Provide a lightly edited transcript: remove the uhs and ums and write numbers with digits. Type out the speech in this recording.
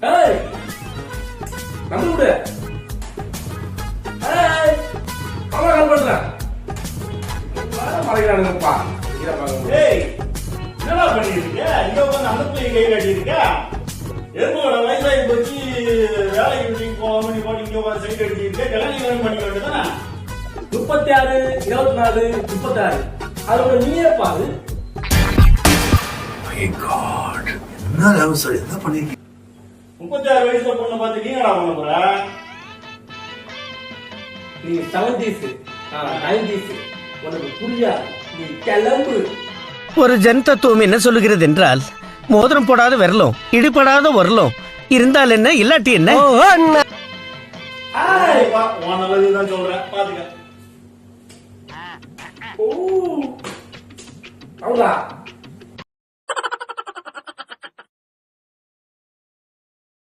ஏய் நம்பி விடு. ஏய் அம்மா கால் பண்றேன். மறைக்கிறானுங்கப்பா. ஏய் என்னடா பண்ணிட்டு இருக்க? இங்க வந்து அந்த பிள்ளைங்க கை காட்டி இருக்க. எதுவோட வயசாகி போச்சு, வேலைக்கு வீட்டுக்கு போகாம நீ பாட்டு இங்க உட்காந்து சைட் அடிச்சு இருக்க. கல்யாணம் பண்ணிக்க வேண்டியதானே? 36, 24, 36 அதோட நீயே பாரு. என்ன லவ் சார் என்ன பண்ணிருக்கீங்க? 36 வயசுல பொண்ணை பார்த்து நீ என்னடா பண்ண போற? நீ 70s 90s உனக்கு புரியாது. நீ கிளம்பு. ஒரு ஜன் தத்துவம் என்ன சொல்லுகிறது என்றால், மோதிரம் போடாத விரலும் இடிபடாத உரலும் இருந்தால் என்ன இல்லாட்டி என்ன. உன் நல்லதுதான் சொல்றேன், பாத்துக்க. அவ்வளவுதான்.